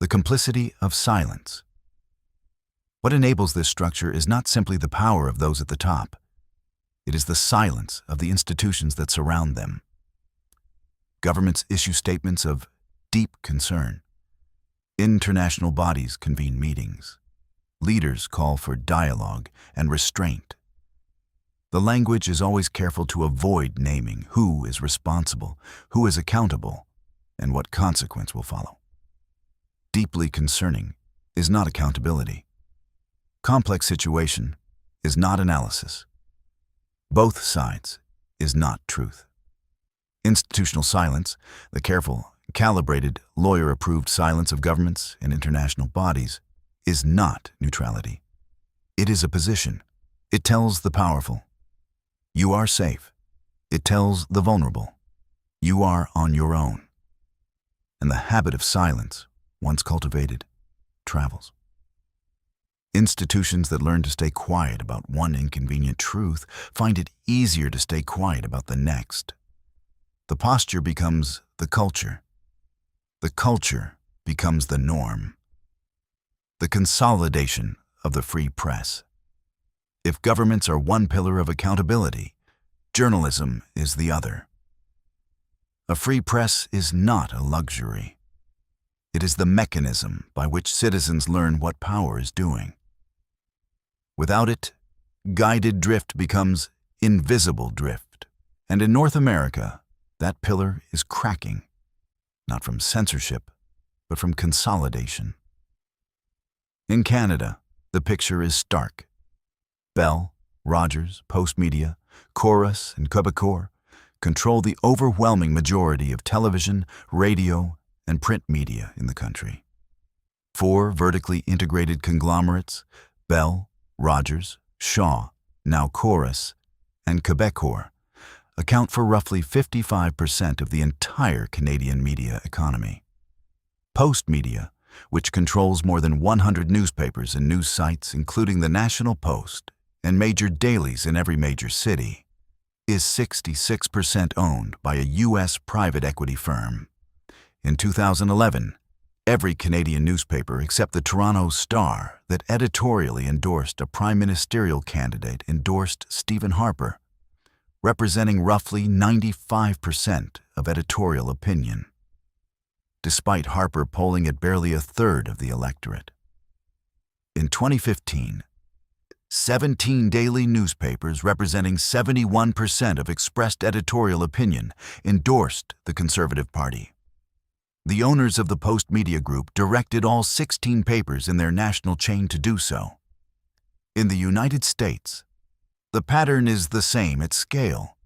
The complicity of silence. What enables this structure is not simply the power of those at the top. It is the silence of the institutions that surround them. Governments issue statements of deep concern. International bodies convene meetings. Leaders call for dialogue and restraint. The language is always careful to avoid naming who is responsible, who is accountable, and what consequence will follow. Deeply concerning is not accountability. Complex situation is not analysis. Both sides is not truth. Institutional silence, the careful, calibrated, lawyer-approved silence of governments and international bodies, is not neutrality. It is a position. It tells the powerful, you are safe. It tells the vulnerable, you are on your own. And the habit of silence, once cultivated, travels. Institutions that learn to stay quiet about one inconvenient truth find it easier to stay quiet about the next. The posture becomes the culture. The culture becomes the norm. The consolidation of the free press. If governments are one pillar of accountability, journalism is the other. A free press is not a luxury. It is the mechanism by which citizens learn what power is doing. Without it, guided drift becomes invisible drift. And in North America, that pillar is cracking, not from censorship, but from consolidation. In Canada, the picture is stark. Bell, Rogers, Postmedia, Corus, and Quebecor control the overwhelming majority of television, radio, and print media in the country. 4 vertically integrated conglomerates, Bell, Rogers, Shaw, now Corus, and Quebecor, account for roughly 55% of the entire Canadian media economy. Postmedia, which controls more than 100 newspapers and news sites, including the National Post and major dailies in every major city, is 66% owned by a U.S. private equity firm. In 2011, every Canadian newspaper except the Toronto Star that editorially endorsed a prime ministerial candidate endorsed Stephen Harper, representing roughly 95% of editorial opinion, despite Harper polling at barely 1/3 of the electorate. In 2015, 17 daily newspapers representing 71% of expressed editorial opinion endorsed the Conservative Party. The owners of the Postmedia Group directed all 16 papers in their national chain to do so. In the United States, the pattern is the same at scale.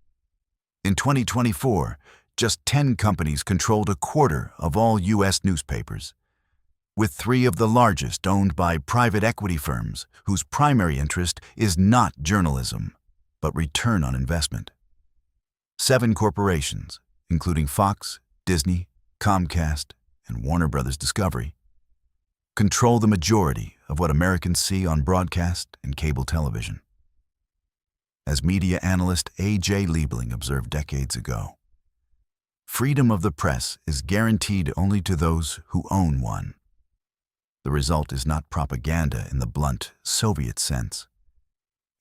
In 2024, just 10 companies controlled 1/4 of all U.S. newspapers, with 3 of the largest owned by private equity firms whose primary interest is not journalism, but return on investment. 7 corporations, including Fox, Disney, Comcast, and Warner Bros. Discovery, control the majority of what Americans see on broadcast and cable television. As media analyst A.J. Liebling observed decades ago, freedom of the press is guaranteed only to those who own one. The result is not propaganda in the blunt Soviet sense.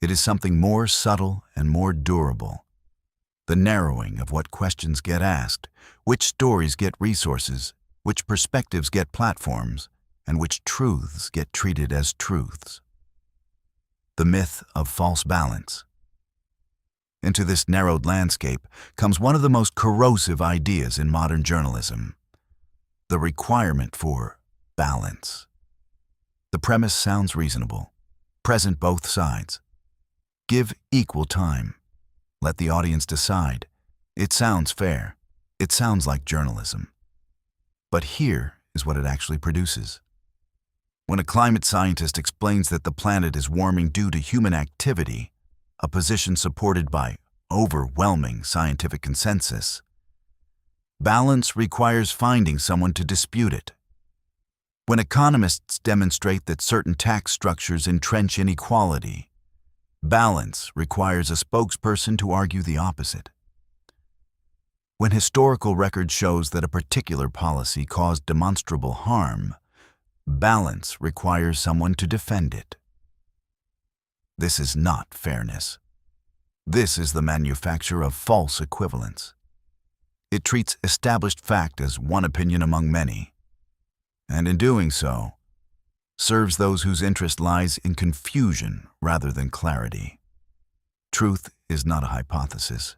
It is something more subtle and more durable. The narrowing of what questions get asked, which stories get resources, which perspectives get platforms, and which truths get treated as truths. The myth of false balance. Into this narrowed landscape comes one of the most corrosive ideas in modern journalism: the requirement for balance. The premise sounds reasonable. Present both sides. Give equal time. Let the audience decide. It sounds fair. It sounds like journalism. But here is what it actually produces. When a climate scientist explains that the planet is warming due to human activity, a position supported by overwhelming scientific consensus, balance requires finding someone to dispute it. When economists demonstrate that certain tax structures entrench inequality, balance requires a spokesperson to argue the opposite. When historical record shows that a particular policy caused demonstrable harm, Balance requires someone to defend it. This is not fairness. This is the manufacture of false equivalence. It treats established fact as one opinion among many, and in doing so, serves those whose interest lies in confusion rather than clarity. Truth is not a hypothesis.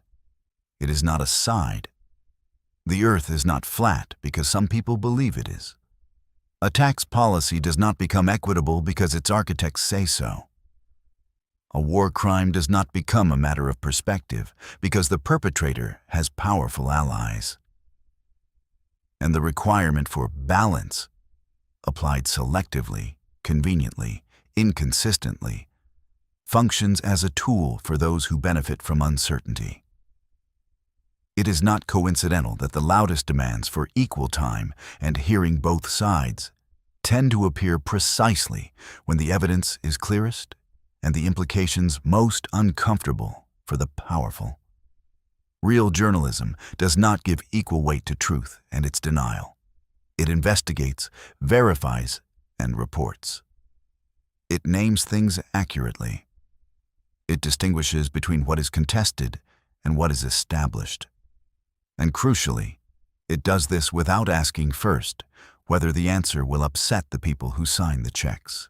It is not a side. The earth is not flat because some people believe it is. A tax policy does not become equitable because its architects say so. A war crime does not become a matter of perspective because the perpetrator has powerful allies. And the requirement for balance, applied selectively, conveniently, inconsistently, functions as a tool for those who benefit from uncertainty. It is not coincidental that the loudest demands for equal time and hearing both sides tend to appear precisely when the evidence is clearest and the implications most uncomfortable for the powerful. Real journalism does not give equal weight to truth and its denial. It investigates, verifies, and reports. It names things accurately. It distinguishes between what is contested and what is established. And crucially, it does this without asking first whether the answer will upset the people who sign the checks.